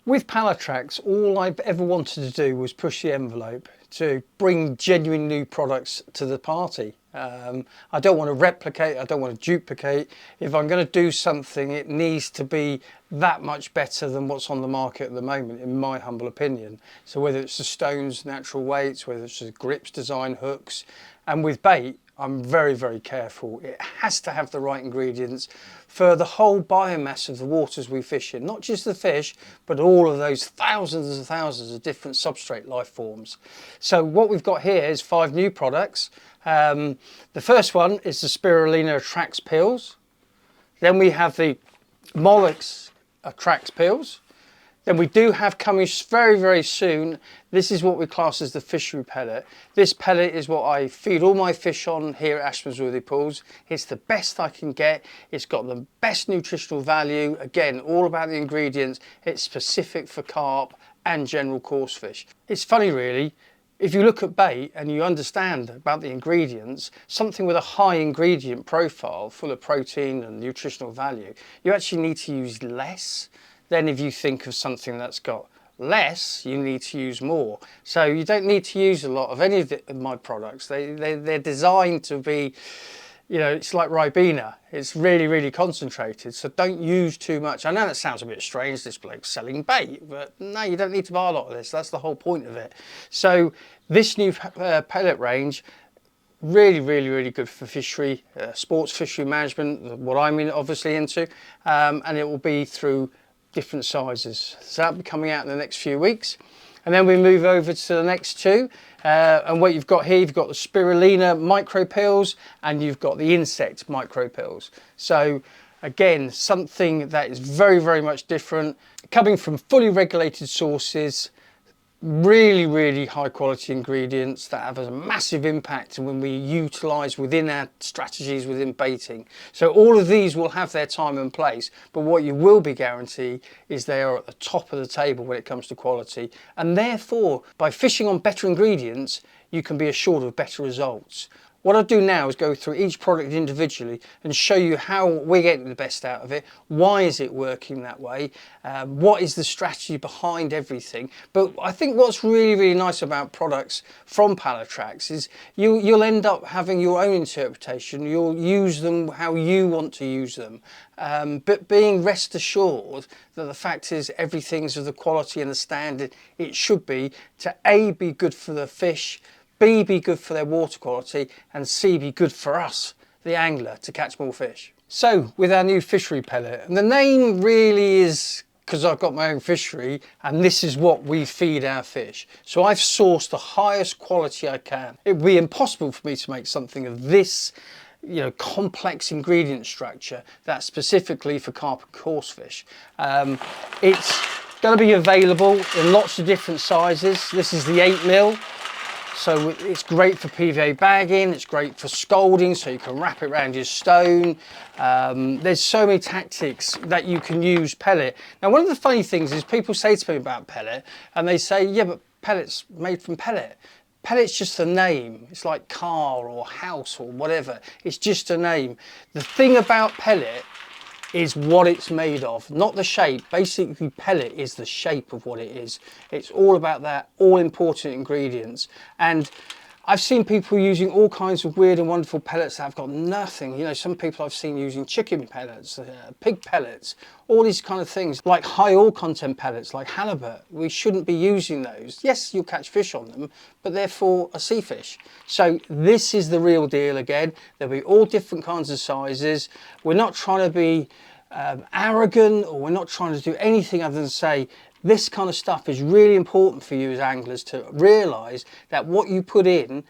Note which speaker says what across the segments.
Speaker 1: With Pallatrax, all I've ever wanted to do was push the envelope to bring genuine new products to the party. I don't want to replicate, I don't want to duplicate. If I'm going to do something, it needs to be that much better than what's on the market at the moment, in my humble opinion. So whether it's the stones, natural weights, whether it's the grips, design, hooks, and with bait, I'm very, very careful. It has to have the right ingredients for the whole biomass of the waters we fish in, not just the fish, but all of those thousands and thousands of different substrate life forms. So what we've got here is 5 new products. The first one is the Spirulina attracts pills. Then we have the Mollusk attracts pills. Then we do have coming very, very soon, this is what we class as the fishery pellet. This pellet is what I feed all my fish on here at 𝗪𝗻𝗄𝗄𝗄𝗄𝗄𝗃. It's the best I can get. It's got the best nutritional value. Again, all about the ingredients. It's specific for carp and general coarse fish. It's funny really, if you look at bait and you understand about the ingredients, something with a high ingredient profile, full of protein and nutritional value, you actually need to use less. Then if you think of something that's got less, you need to use more. So you don't need to use a lot of any of my products. They're designed to be, you know, it's like Ribena. It's really, really concentrated. So don't use too much. I know that sounds a bit strange, this bloke's selling bait, but no, you don't need to buy a lot of this. That's the whole point of it. So this new pellet range, really, really, really good for fishery, sports fishery management, what I'm obviously into, and it will be through different sizes. So that'll be coming out in the next few weeks. And then we move over to the next two. And what you've got here, you've got the Spirulina micro pills and you've got the insect micro pills. So again, something that is very, very much different, coming from fully regulated sources, really, really high quality ingredients that have a massive impact when we utilise within our strategies within baiting. So all of these will have their time and place, but what you will be guaranteed is they are at the top of the table when it comes to quality, and therefore by fishing on better ingredients you can be assured of better results. What I'll do now is go through each product individually and show you how we're getting the best out of it, why is it working that way, what is the strategy behind everything. But I think what's really, really nice about products from Pallatrax is you'll end up having your own interpretation, you'll use them how you want to use them, but being rest assured that the fact is everything's of the quality and the standard it should be to A, be good for the fish, B, be good for their water quality, and C, be good for us, the angler, to catch more fish. So with our new fishery pellet, and the name really is because I've got my own fishery and this is what we feed our fish. So I've sourced the highest quality I can. It would be impossible for me to make something of this, you know, complex ingredient structure that's specifically for carp and coarse fish. It's going to be available in lots of different sizes. This is the 8mm. So it's great for PVA bagging, it's great for scolding, so you can wrap it around your stone. There's so many tactics that you can use pellet. Now one of the funny things is people say to me about pellet and they say, yeah, but pellet's made from pellet. Pellet's just a name. It's like car or house or whatever. It's just a name. The thing about pellet is what it's made of, not the shape. Basically pellet is the shape of what it is. It's all about that all important ingredients. And I've seen people using all kinds of weird and wonderful pellets that have got nothing. You know, some people I've seen using chicken pellets, pig pellets, all these kind of things, like high oil content pellets, like halibut. We shouldn't be using those. Yes, you'll catch fish on them, but they're for a sea fish. So this is the real deal again. There'll be all different kinds of sizes. We're not trying to be arrogant, or we're not trying to do anything other than say, this kind of stuff is really important for you as anglers to realise that what you put in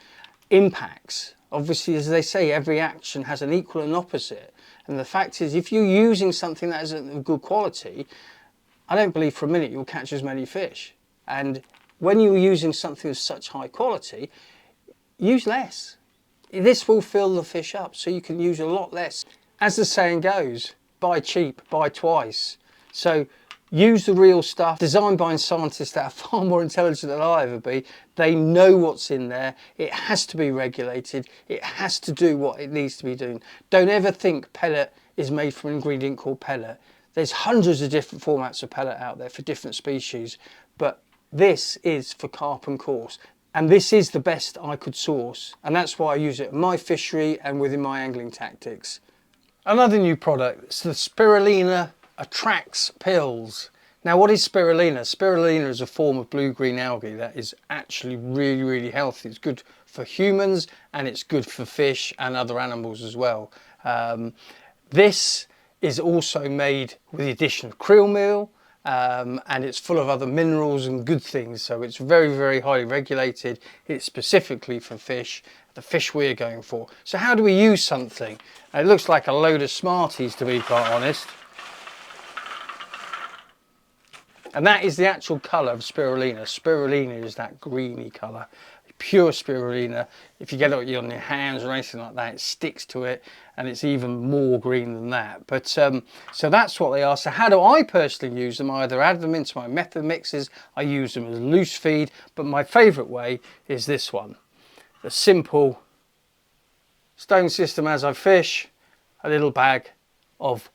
Speaker 1: impacts. Obviously, as they say, every action has an equal and opposite. And the fact is, if you're using something that isn't of good quality, I don't believe for a minute you'll catch as many fish. And when you're using something of such high quality, use less. This will fill the fish up, so you can use a lot less. As the saying goes, buy cheap, buy twice. So use the real stuff, designed by scientists that are far more intelligent than I'll ever be. They know what's in there. It has to be regulated. It has to do what it needs to be doing. Don't ever think pellet is made from an ingredient called pellet. There's hundreds of different formats of pellet out there for different species, but this is for carp and coarse. And this is the best I could source. And that's why I use it in my fishery and within my angling tactics. Another new product, it's the 𝗬𝗏𝗏 pills. Now what is spirulina? Spirulina is a form of blue-green algae that is actually really, really healthy. It's good for humans and it's good for fish and other animals as well. This is also made with the addition of krill meal, and it's full of other minerals and good things. So it's very, very highly regulated. It's specifically for fish, the fish we're going for. So how do we use something? It looks like a load of Smarties, to be quite honest. And that is the actual colour of spirulina. Spirulina is that greeny colour. Pure spirulina, if you get it on your hands or anything like that, it sticks to it and it's even more green than that. But so that's what they are. So how do I personally use them? I either add them into my method mixes, I use them as loose feed, but my favourite way is this one. The simple stone system as I fish, a little bag of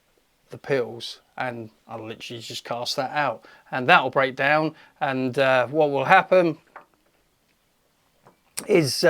Speaker 1: the pills, and I'll literally just cast that out and that'll break down, and what will happen is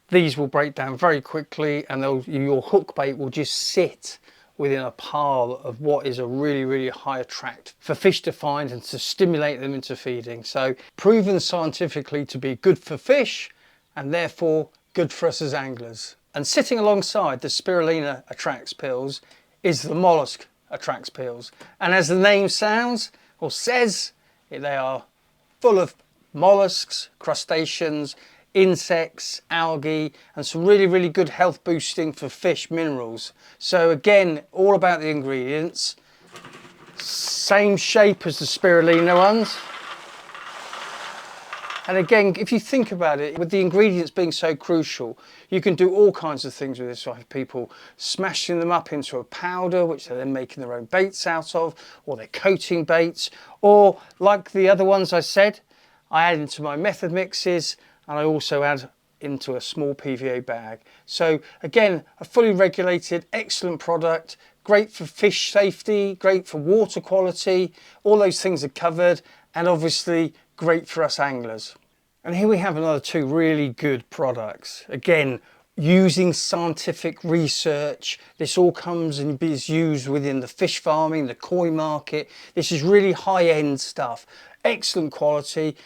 Speaker 1: these will break down very quickly, and your hook bait will just sit within a pile of what is a really, really high attract for fish to find and to stimulate them into feeding. So proven scientifically to be good for fish and therefore good for us as anglers. And sitting alongside the Spirulina attracts pills is the Mollusk attracts pills, and as the name sounds or says, they are full of mollusks, crustaceans, insects, algae, and some really, really good health boosting for fish minerals. So again, all about the ingredients. Same shape as the spirulina ones. And again, if you think about it, with the ingredients being so crucial, you can do all kinds of things with this. So I have people smashing them up into a powder, which they're then making their own baits out of, or they're coating baits, or like the other ones I said, I add into my method mixes, and I also add into a small PVA bag. So again, a fully regulated, excellent product, great for fish safety, great for water quality, all those things are covered, and obviously great for us anglers. And here we have another two really good products. Again, using scientific research. This all comes and is used within the fish farming, the koi market. This is really high-end stuff, excellent quality.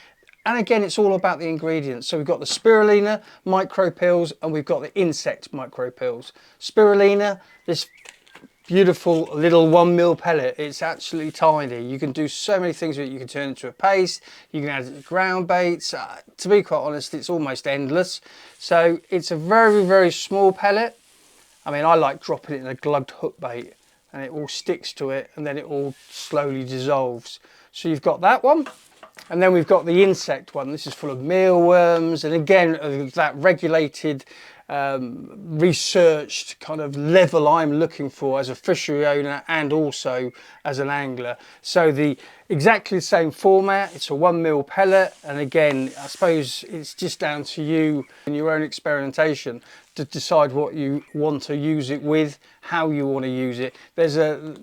Speaker 1: And again, it's all about the ingredients. So we've got the spirulina micro pills and we've got the insect micro pills. Spirulina, this beautiful little 1 ml pellet. It's actually tiny. You can do so many things with it. You can turn it into a paste. You can add it to ground baits. To be quite honest, it's almost endless. So it's a very, very small pellet. I mean, I like dropping it in a glugged hook bait and it all sticks to it and then it all slowly dissolves. So you've got that one. And then we've got the insect one. This is full of mealworms, and again, that regulated, researched kind of level I'm looking for as a fishery owner and also as an angler. So exactly the same format. It's a 1 ml pellet, and again, I suppose it's just down to you and your own experimentation to decide what you want to use it with, how you want to use it. There's a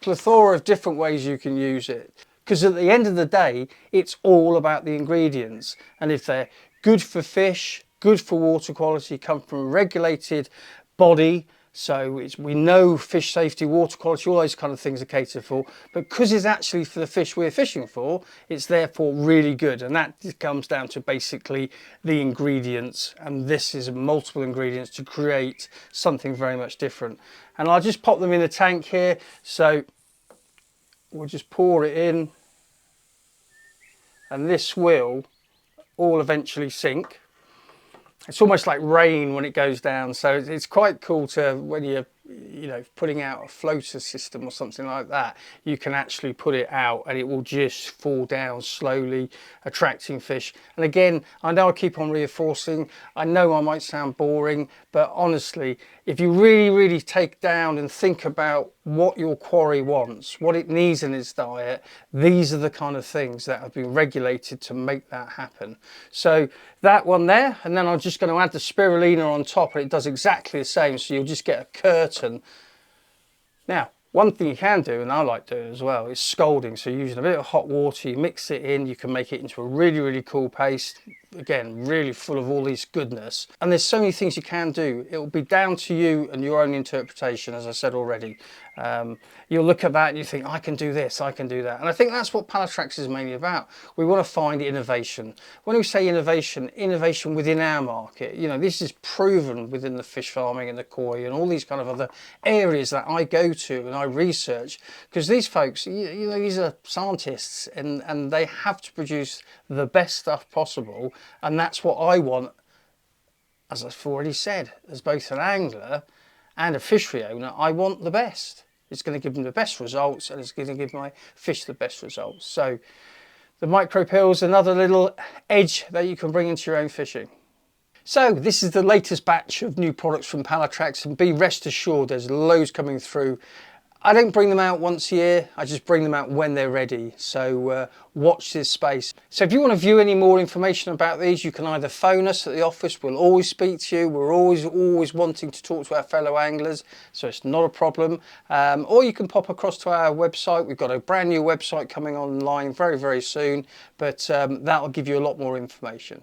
Speaker 1: plethora of different ways you can use it. Because at the end of the day, it's all about the ingredients. And if they're good for fish, good for water quality, come from a regulated body, so we know fish safety, water quality, all those kind of things are catered for. But because it's actually for the fish we're fishing for, it's therefore really good. And that comes down to basically the ingredients. And this is multiple ingredients to create something very much different. And I'll just pop them in the tank here. So we'll just pour it in. And this will all eventually sink. It's almost like rain when it goes down, so it's quite cool to, when you're putting out a floater system or something like that, you can actually put it out and it will just fall down slowly, attracting fish. And again, I know I keep on reinforcing, I know I might sound boring, but honestly, if you really, really take down and think about what your quarry wants, what it needs in its diet, these are the kind of things that have been regulated to make that happen. So that one there, and then I'm just going to add the spirulina on top, and it does exactly the same, so you'll just get a curtain. Now, One thing you can do, and I like doing as well, is scalding. So using a bit of hot water, you mix it in, you can make it into a really, really cool paste. Again, really full of all this goodness. And there's so many things you can do. It will be down to you and your own interpretation, as I said already. You'll look at that and you think, I can do this, I can do that. And I think that's what Pallatrax is mainly about. We want to find innovation. When we say innovation, innovation within our market. You know, this is proven within the fish farming and the koi and all these kind of other areas that I go to and I research, because these folks, you know, these are scientists and they have to produce the best stuff possible. And that's what I want, as I've already said, as both an angler and a fishery owner. I want the best. It's going to give them the best results, and it's going to give my fish the best results. So the 𝗏𝗏𝗃𝗃 is another little edge that you can bring into your own fishing. So this is the latest batch of new products from Pallatrax, and be rest assured there's loads coming through. I don't bring them out once a year, I just bring them out when they're ready. So watch this space. So if you want to view any more information about these, you can either phone us at the office. We'll always speak to you. We're always wanting to talk to our fellow anglers, so it's not a problem. Or you can pop across to our website. We've got a brand new website coming online very, very soon, but that'll give you a lot more information.